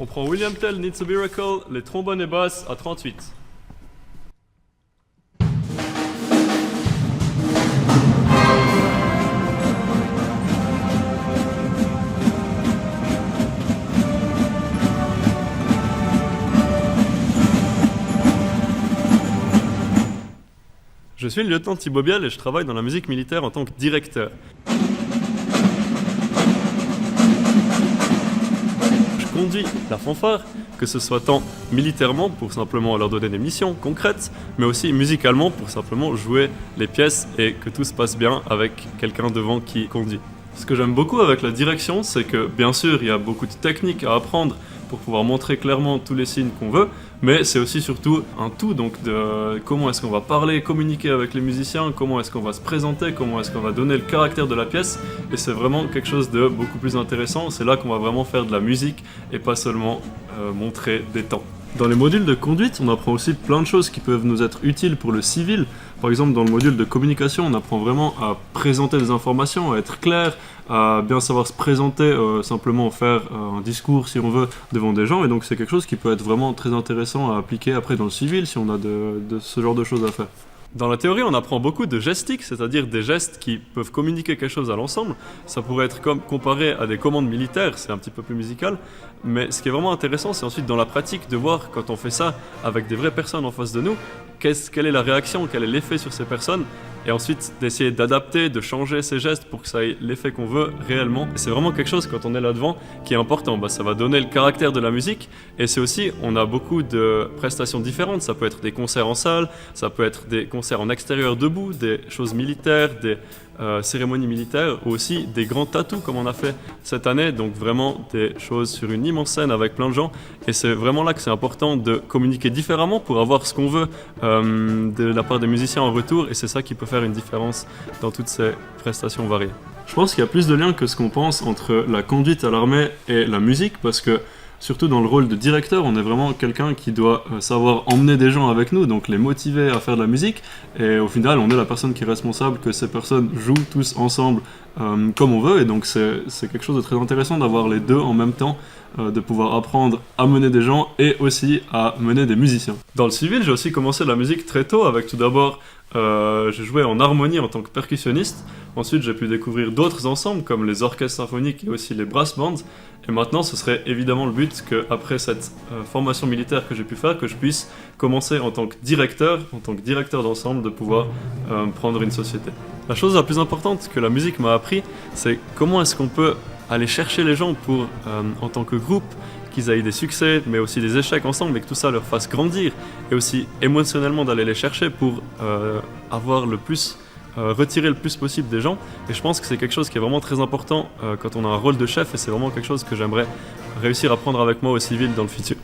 On prend William Tell, Needs a Miracle, les trombones et basses à 38. Je suis le lieutenant Thibaut Biel et je travaille dans la musique militaire en tant que directeur. Je conduis la fanfare, que ce soit tant militairement pour simplement leur donner des missions concrètes, mais aussi musicalement pour simplement jouer les pièces et que tout se passe bien avec quelqu'un devant qui conduit. Ce que j'aime beaucoup avec la direction, c'est que bien sûr il y a beaucoup de techniques à apprendre pour pouvoir montrer clairement tous les signes qu'on veut, mais c'est aussi surtout un tout, donc de comment est-ce qu'on va parler, communiquer avec les musiciens, comment est-ce qu'on va se présenter, comment est-ce qu'on va donner le caractère de la pièce, et c'est vraiment quelque chose de beaucoup plus intéressant. C'est là qu'on va vraiment faire de la musique et pas seulement montrer des temps. Dans les modules de conduite, on apprend aussi plein de choses qui peuvent nous être utiles pour le civil. Par exemple, dans le module de communication, on apprend vraiment à présenter des informations, à être clair, à bien savoir se présenter, simplement faire un discours si on veut devant des gens. Et donc c'est quelque chose qui peut être vraiment très intéressant à appliquer après dans le civil si on a de ce genre de choses à faire. Dans la théorie, on apprend beaucoup de gestiques, c'est-à-dire des gestes qui peuvent communiquer quelque chose à l'ensemble. Ça pourrait être comme comparé à des commandes militaires, c'est un petit peu plus musical. Mais ce qui est vraiment intéressant, c'est ensuite dans la pratique de voir quand on fait ça avec des vraies personnes en face de nous, quelle est la réaction, quel est l'effet sur ces personnes, et ensuite d'essayer d'adapter, de changer ces gestes pour que ça ait l'effet qu'on veut réellement. Et c'est vraiment quelque chose quand on est là-devant qui est important. Ça va donner le caractère de la musique, et c'est aussi, on a beaucoup de prestations différentes. Ça peut être des concerts en salle, ça peut être des concerts en extérieur debout, des choses militaires, des cérémonies militaires, ou aussi des grands tatous comme on a fait cette année, donc vraiment des choses sur une immense scène avec plein de gens. Et c'est vraiment là que c'est important de communiquer différemment pour avoir ce qu'on veut de la part des musiciens en retour, et c'est ça qui peut faire une différence dans toutes ces prestations variées. Je pense qu'il y a plus de liens que ce qu'on pense entre la conduite à l'armée et la musique, parce que surtout dans le rôle de directeur, on est vraiment quelqu'un qui doit savoir emmener des gens avec nous, donc les motiver à faire de la musique, et au final on est la personne qui est responsable que ces personnes jouent tous ensemble comme on veut, et donc c'est quelque chose de très intéressant d'avoir les deux en même temps, de pouvoir apprendre à mener des gens et aussi à mener des musiciens. Dans le civil, j'ai aussi commencé la musique très tôt, avec tout d'abord j'ai joué en harmonie en tant que percussionniste. Ensuite, j'ai pu découvrir d'autres ensembles comme les orchestres symphoniques et aussi les brass bands. Et maintenant, ce serait évidemment le but qu'après cette formation militaire que j'ai pu faire, que je puisse commencer en tant que directeur d'ensemble, de pouvoir prendre une société. La chose la plus importante que la musique m'a appris, c'est comment est-ce qu'on peut aller chercher les gens pour, en tant que groupe, qu'ils aient des succès, mais aussi des échecs ensemble, et que tout ça leur fasse grandir, et aussi émotionnellement d'aller les chercher pour avoir le plus, retirer le plus possible des gens. Et je pense que c'est quelque chose qui est vraiment très important quand on a un rôle de chef, et c'est vraiment quelque chose que j'aimerais réussir à prendre avec moi au civil dans le futur.